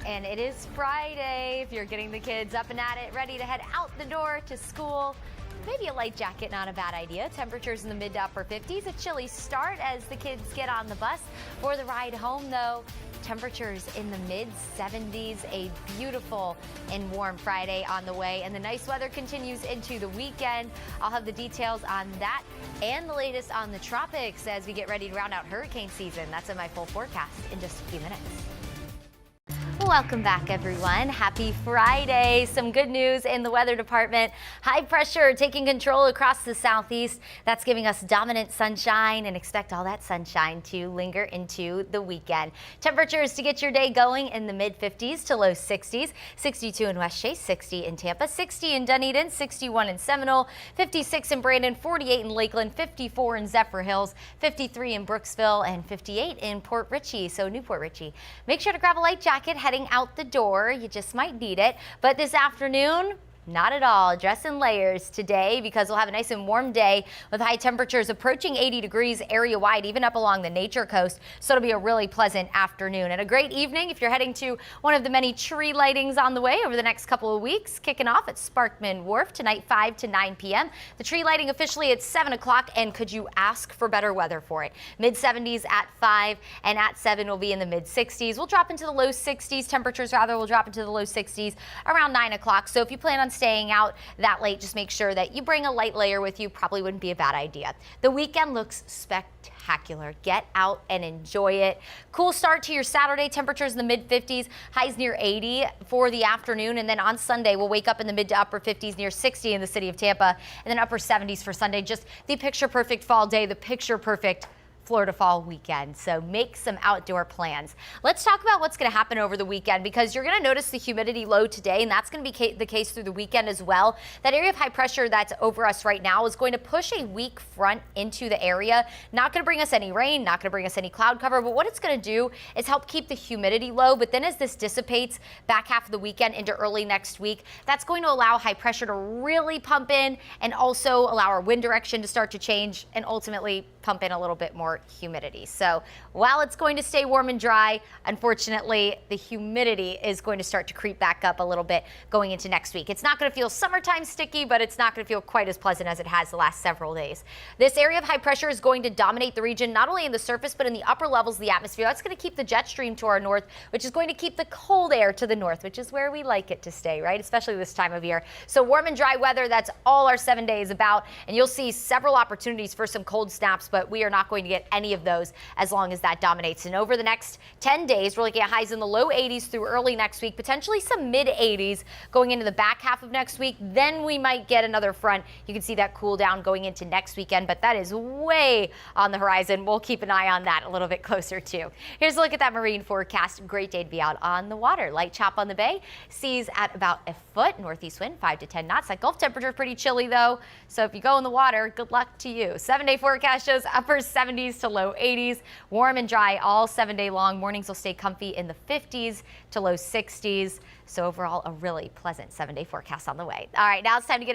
And it is Friday. If you're getting the kids up and at it, ready to head out the door to school, maybe a light jacket, not a bad idea. Temperatures in the mid to upper 50s. A chilly start as the kids get on the bus. For the ride home, though, temperatures in the mid 70s. A beautiful and warm Friday on the way, and the nice weather continues into the weekend. I'll have the details on that and the latest on the tropics as we get ready to round out hurricane season. That's in my full forecast in just a few minutes. Welcome back, everyone. Happy Friday. Some good news in the weather department. High pressure taking control across the southeast. That's giving us dominant sunshine, and expect all that sunshine to linger into the weekend. Temperatures to get your day going in the mid 50s to low 60s. 62 in West Chase, 60 in Tampa, 60 in Dunedin, 61 in Seminole, 56 in Brandon, 48 in Lakeland, 54 in Zephyr Hills, 53 in Brooksville, and 58 in Port Richey. So Newport Richey. Make sure to grab a light jacket heading out the door. You just might need it. But this afternoon, not at all. Dress in layers today because we'll have a nice and warm day with high temperatures approaching 80 degrees area wide, even up along the Nature Coast. So it'll be a really pleasant afternoon and a great evening if you're heading to one of the many tree lightings on the way over the next couple of weeks. Kicking off at Sparkman Wharf tonight, 5 to 9 p.m. The tree lighting officially at 7 o'clock, and could you ask for better weather for it? Mid 70s at 5, and at 7 will be in the mid 60s. We'll drop into the low 60s. Temperatures rather will drop into the low 60s around 9 o'clock. So if you plan on staying out that late, just make sure that you bring a light layer with you. Probably wouldn't be a bad idea. The weekend looks spectacular. Get out and enjoy it. Cool start to your Saturday. Temperatures in the mid 50s, highs near 80 for the afternoon, and then on Sunday we'll wake up in the mid to upper 50s, near 60 in the city of Tampa, and then upper 70s for Sunday. Just the picture perfect fall day, the picture perfect Florida fall weekend. So make some outdoor plans. Let's talk about what's going to happen over the weekend, because you're going to notice the humidity low today, and that's going to be the case through the weekend as well. That area of high pressure that's over us right now is going to push a weak front into the area. Not going to bring us any rain, not going to bring us any cloud cover, but what it's going to do is help keep the humidity low. But then as this dissipates back half of the weekend into early next week, that's going to allow high pressure to really pump in, and also allow our wind direction to start to change, and ultimately pump in a little bit more humidity. So while it's going to stay warm and dry, unfortunately, the humidity is going to start to creep back up a little bit going into next week. It's not going to feel summertime sticky, but it's not going to feel quite as pleasant as it has the last several days. This area of high pressure is going to dominate the region, not only in the surface, but in the upper levels of the atmosphere. That's going to keep the jet stream to our north, which is going to keep the cold air to the north, which is where we like it to stay, right? Especially this time of year. So warm and dry weather, that's all our 7 days about. And you'll see several opportunities for some cold snaps, but we are not going to get any of those as long as that dominates. And over the next 10 days, we're looking at highs in the low 80s through early next week, potentially some mid 80s going into the back half of next week. Then we might get another front. You can see that cool down going into next weekend, but that is way on the horizon. We'll keep an eye on that a little bit closer too. Here's a look at that marine forecast. Great day to be out on the water. Light chop on the bay, seas at about a foot, northeast wind 5 to 10 knots. That Gulf temperature pretty chilly though, so if you go in the water, good luck to you. 7-day forecast shows upper 70s to low 80s. Warm and dry all 7 day long. Mornings will stay comfy in the 50s to low 60s. So overall, a really pleasant 7-day forecast on the way. All right, now it's time to get